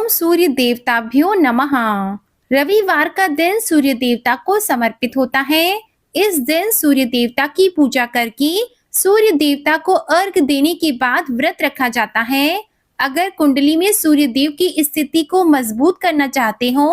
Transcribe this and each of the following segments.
ओम सूर्य देवताभ्यो नमः। रविवार का दिन सूर्य देवता को समर्पित होता है। इस दिन सूर्य देवता की पूजा करके सूर्य देवता को अर्घ देने के बाद व्रत रखा जाता है। अगर कुंडली में सूर्य देव की स्थिति को मजबूत करना चाहते हो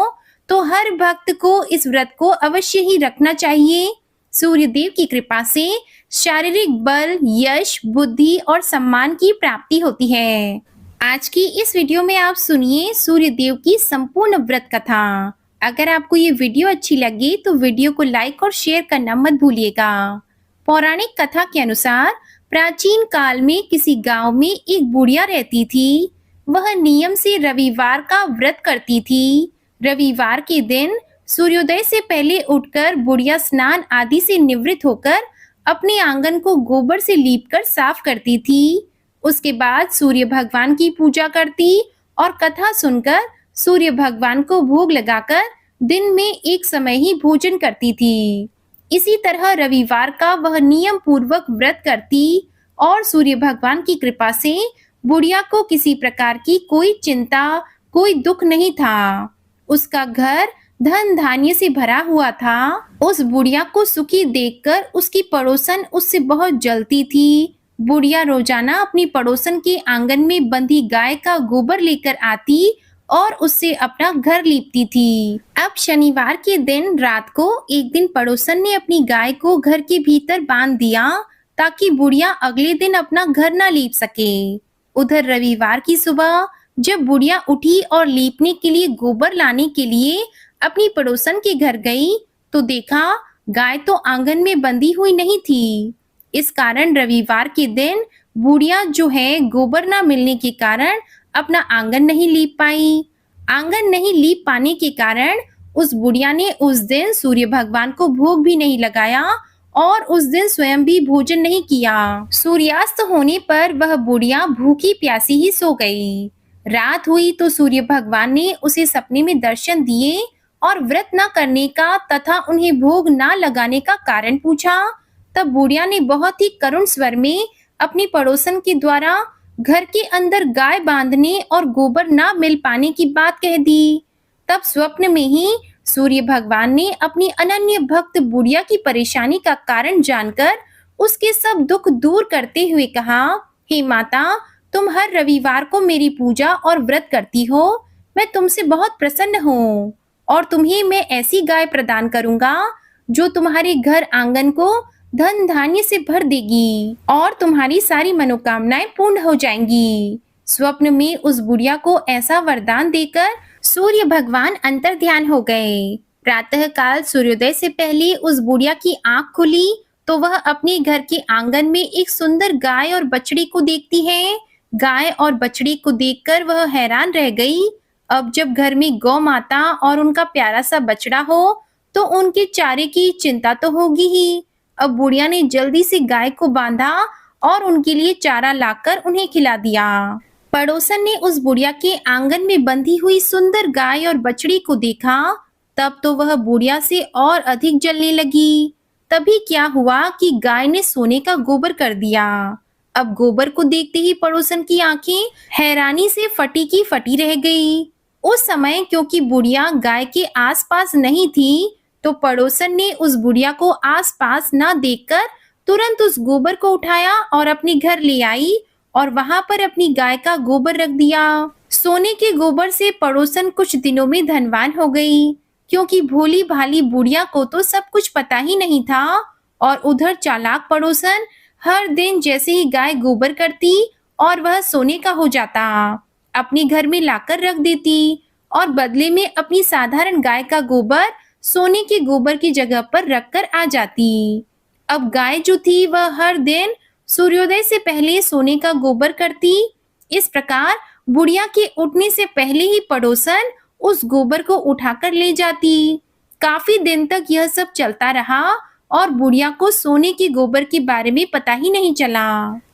तो हर भक्त को इस व्रत को अवश्य ही रखना चाहिए। सूर्य देव की कृपा से शारीरिक बल, यश, बुद्धि और सम्मान की प्राप्ति होती है। आज की इस वीडियो में आप सुनिए सूर्य देव की संपूर्ण व्रत कथा। अगर आपको ये वीडियो अच्छी लगी तो वीडियो को लाइक और शेयर करना मत भूलिएगा। पौराणिक कथा के अनुसार प्राचीन काल में किसी गांव में एक बुढ़िया रहती थी। वह नियम से रविवार का व्रत करती थी। रविवार के दिन सूर्योदय से पहले उठकर बुढ़िया स्नान आदि से निवृत्त होकर अपने आंगन को गोबर से लीपकर साफ करती थी। उसके बाद सूर्य भगवान की पूजा करती और कथा सुनकर सूर्य भगवान को भोग लगाकर दिन में एक समय ही भोजन करती थी। इसी तरह रविवार का वह नियम पूर्वक व्रत करती और सूर्य भगवान की कृपा से बुढ़िया को किसी प्रकार की कोई चिंता, कोई दुख नहीं था। उसका घर धन धान्य से भरा हुआ था। उस बुढ़िया को सुखी देखकर उसकी पड़ोसन उससे बहुत जलती थी। बुढ़िया रोजाना अपनी पड़ोसन के आंगन में बंधी गाय का गोबर लेकर आती और उससे अपना घर लीपती थी। अब शनिवार के दिन रात को एक दिन पड़ोसन ने अपनी गाय को घर के भीतर बांध दिया ताकि बुढ़िया अगले दिन अपना घर ना लीप सके। उधर रविवार की सुबह जब बुढ़िया उठी और लीपने के लिए गोबर लाने के लिए अपनी पड़ोसन के घर गई तो देखा गाय तो आंगन में बंधी हुई नहीं थी। इस कारण रविवार के दिन बुढ़िया जो है गोबर ना मिलने के कारण अपना आंगन नहीं लीप पाई। आंगन नहीं लीप पाने के कारण उस बुढ़िया ने उस दिन सूर्य भगवान को भोग भी नहीं लगाया और उस दिन स्वयं भी भोजन नहीं किया। सूर्यास्त होने पर वह बुढ़िया भूखी प्यासी ही सो गई। रात हुई तो सूर्य भगवान ने उसे सपने में दर्शन दिए और व्रत न करने का तथा उन्हें भोग न लगाने का कारण पूछा। तब बुढ़िया ने बहुत ही करुण स्वर में अपनी पड़ोसन के द्वारा घर के अंदर गाय बांधने और गोबर न मिल पाने की बात कह दी। तब स्वप्न में ही सूर्य भगवान ने अपनी अनन्य भक्त बुढ़िया की परेशानी का कारण जानकर उसके सब दुख दूर करते हुए कहा, हे माता, तुम हर रविवार को मेरी पूजा और व्रत करती हो। मैं तुमसे बहुत प्रसन्न हूँ और तुम्हें मैं ऐसी गाय प्रदान करूंगा जो तुम्हारे घर आंगन को धन धान्य से भर देगी और तुम्हारी सारी मनोकामनाएं पूर्ण हो जाएंगी। स्वप्न में उस बुढ़िया को ऐसा वरदान देकर सूर्य भगवान अंतर ध्यान हो गए। प्रातः काल सूर्योदय से पहले उस बुढ़िया की आंख खुली तो वह अपने घर के आंगन में एक सुंदर गाय और बछड़ी को देखती है। गाय और बछड़ी को देखकर वह हैरान रह गई। अब जब घर में गौ माता और उनका प्यारा सा बछड़ा हो तो उनके चारे की चिंता तो होगी ही। अब बुढ़िया ने जल्दी से गाय को बांधा और उनके लिए चारा लाकर उन्हें खिला दिया। पड़ोसन ने उस बुढ़िया के आंगन में बंधी हुई सुंदर गाय और बछड़ी को देखा। तब तो वह बुढ़िया से और अधिक जलने लगी। तभी क्या हुआ कि गाय ने सोने का गोबर कर दिया। अब गोबर को देखते ही पड़ोसन की आंखें हैरानी से फटी की फटी रह गई। उस समय क्योंकि बुढ़िया गाय के आसपास नहीं थी तो पड़ोसन ने उस बुढ़िया को आसपास न देखकर तुरंत उस गोबर को उठाया और अपने घर ले आई और वहां पर अपनी गाय का गोबर रख दिया। सोने के गोबर से पड़ोसन कुछ दिनों में धनवान हो गई क्योंकि भोली भाली बुढ़िया को तो सब कुछ पता ही नहीं था। और उधर चालाक पड़ोसन हर दिन जैसे ही गाय गोबर करती और वह सोने का हो जाता अपने घर में लाकर रख देती और बदले में अपनी साधारण गाय का गोबर सोने के गोबर की जगह पर रखकर आ जाती। अब गाय जो थी वह हर दिन सूर्योदय से पहले सोने का गोबर करती। इस प्रकार बुढ़िया के उठने से पहले ही पड़ोसन उस गोबर को उठाकर ले जाती। काफी दिन तक यह सब चलता रहा और बुढ़िया को सोने के गोबर के बारे में पता ही नहीं चला।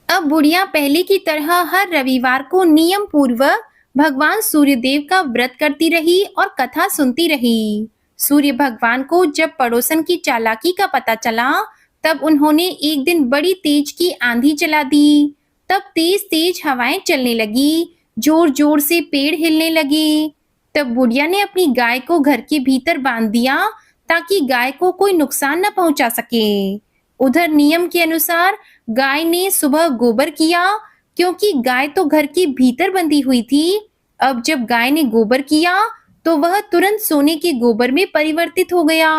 अब बुढ़िया पहले की तरह हर रविवार को नियम पूर्वक भगवान सूर्यदेव का व्रत करती रही और कथा सुनती रही। सूर्य भगवान को जब पड़ोसन की चालाकी का पता चला तब उन्होंने एक दिन बड़ी तेज की आंधी चला दी। तब तेज तेज हवाएं चलने लगी जोर जोर से पेड़ हिलने लगे। तब बुढ़िया ने अपनी गाय को घर के भीतर बांध दिया ताकि गाय को कोई नुकसान न पहुंचा सके। उधर नियम के अनुसार गाय ने सुबह गोबर किया, क्योंकि गाय तो घर के भीतर बंधी हुई थी। अब जब गाय ने गोबर किया तो वह तुरंत सोने के गोबर में परिवर्तित हो गया।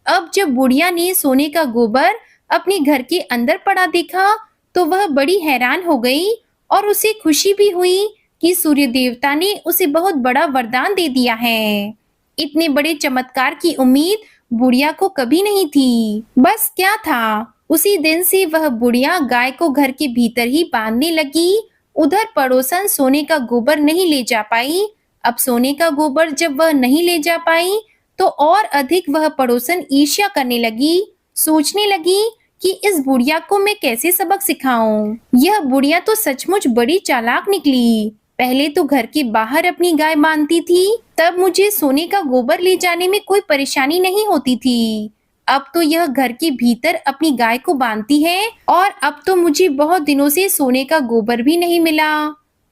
अब जब बुढ़िया ने सोने का गोबर अपने घर के अंदर पड़ा देखा तो वह बड़ी हैरान हो गई और उसे खुशी भी हुई कि सूर्य देवता ने उसे बहुत बड़ा वरदान दे दिया है। इतने बड़े चमत्कार की उम्मीद बुढ़िया को कभी नहीं थी। बस क्या था, उसी दिन से वह बुढ़िया गाय को घर के भीतर ही बांधने लगी। उधर पड़ोसन सोने का गोबर नहीं ले जा पाई। अब सोने का गोबर जब वह नहीं ले जा पाई तो और अधिक वह पड़ोसन ईर्ष्या करने लगी। सोचने लगी कि इस बुढ़िया को मैं कैसे सबक सिखाऊं। यह बुढ़िया तो सचमुच बड़ी चालाक निकली। पहले तो घर के बाहर अपनी गाय बांधती थी, तब मुझे सोने का गोबर ले जाने में कोई परेशानी नहीं होती थी। अब तो यह घर के भीतर अपनी गाय को बांधती है और अब तो मुझे बहुत दिनों से सोने का गोबर भी नहीं मिला।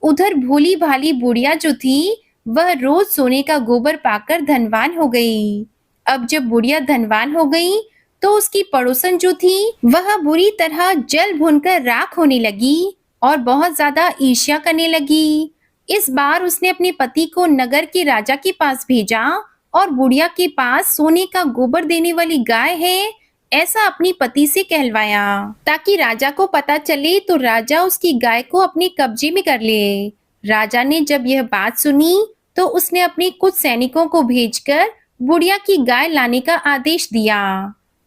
उधर भोली भाली बुढ़िया जो थी वह रोज सोने का गोबर पाकर धनवान हो गई। अब जब बुढ़िया धनवान हो गई तो उसकी पड़ोसन जो थी वह बुरी तरह जल भुनकर राख होने लगी और बहुत ज्यादा ईर्ष्या करने लगी। इस बार उसने अपने पति को नगर के राजा के पास भेजा और बुढ़िया के पास सोने का गोबर देने वाली गाय है ऐसा अपने पति से कहलवाया, ताकि राजा को पता चले तो राजा उसकी गाय को अपने कब्जे में कर ले। राजा ने जब यह बात सुनी तो उसने अपने कुछ सैनिकों को भेजकर बुढ़िया की गाय लाने का आदेश दिया।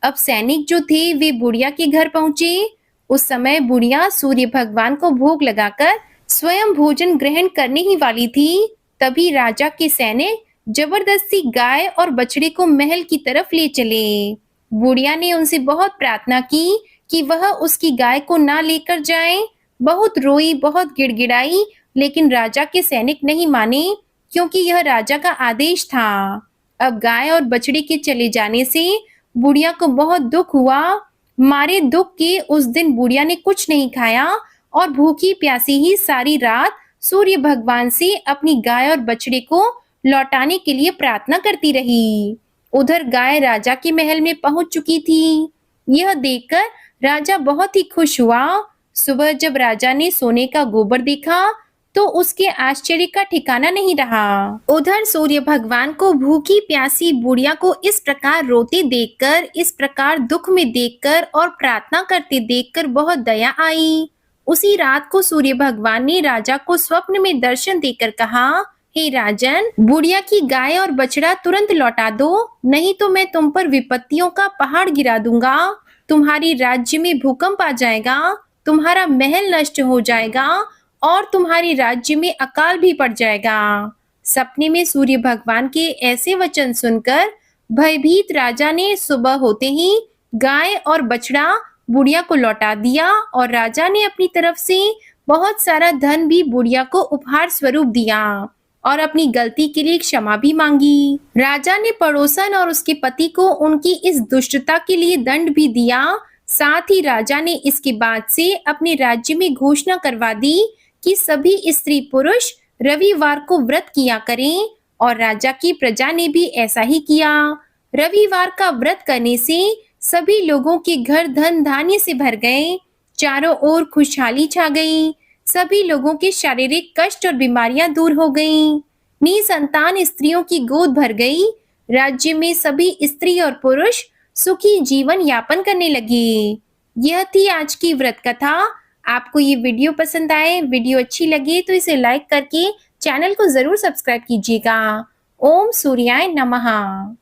अब सैनिक जो थे वे बुढ़िया के घर पहुंचे। उस समय बुढ़िया सूर्य भगवान को भोग लगाकर स्वयं भोजन ग्रहण करने ही वाली थी। तभी राजा के सैनिक जबरदस्ती गाय और बछड़े को महल की तरफ ले चले। बुढ़िया ने उनसे बहुत प्रार्थना की कि वह उसकी गाय को ना लेकर जाएं। बहुत रोई, बहुत गिड़गिड़ाई, लेकिन राजा के सैनिक नहीं माने, क्योंकि यह राजा का आदेश था। अब गाय और बछड़े के चले जाने से बुढ़िया को बहुत दुख हुआ। मारे दुख के उस दिन बुढ़िया ने कुछ नहीं खाया और भूखी प्यासी ही सारी रात सूर्य भगवान से अपनी गाय और बछड़े को लौटाने के लिए प्रार्थना करती रही। उधर गाय राजा के महल में पहुंच चुकी थी। यह देखकर राजा बहुत ही खुश हुआ। सुबह जब राजा ने सोने का गोबर देखा तो उसके आश्चर्य का ठिकाना नहीं रहा। उधर सूर्य भगवान को भूखी प्यासी बुढ़िया को इस प्रकार रोते देखकर, इस प्रकार दुख में देखकर और प्रार्थना करते देखकर बहुत दया आई। उसी रात को सूर्य भगवान ने राजा को स्वप्न में दर्शन देकर कहा, हे राजन, बुढ़िया की गाय और बछड़ा तुरंत लौटा दो, नहीं तो मैं तुम पर विपत्तियों का पहाड़ गिरा दूंगा। तुम्हारी राज्य में भूकंप आ जाएगा, तुम्हारा महल नष्ट हो जाएगा और तुम्हारे राज्य में अकाल भी पड़ जाएगा। सपने में सूर्य भगवान के ऐसे वचन सुनकर भयभीत राजा ने सुबह होते ही गाय और बछड़ा बुढ़िया को लौटा दिया और राजा ने अपनी तरफ से बहुत सारा धन भी बुढ़िया को उपहार स्वरूप दिया और अपनी गलती के लिए क्षमा भी मांगी। राजा ने पड़ोसन और उसके पति को उनकी इस दुष्टता के लिए दंड भी दिया। साथ ही राजा ने इसके बाद से अपने राज्य में घोषणा करवा दी कि सभी स्त्री पुरुष रविवार को व्रत किया करें और राजा की प्रजा ने भी ऐसा ही किया। रविवार का व्रत करने से सभी लोगों के घर धन धान्य से भर गए, चारों ओर खुशहाली छा गई, सभी लोगों के शारीरिक कष्ट और बीमारियां दूर हो गईं, निसंतान स्त्रियों की गोद भर गई, राज्य में सभी स्त्री और पुरुष सुखी जीवन यापन करने लगे। यह थी आज की व्रत कथा। आपको ये वीडियो पसंद आए, वीडियो अच्छी लगी तो इसे लाइक करके चैनल को जरूर सब्सक्राइब कीजिएगा। ओम सूर्याय नमः।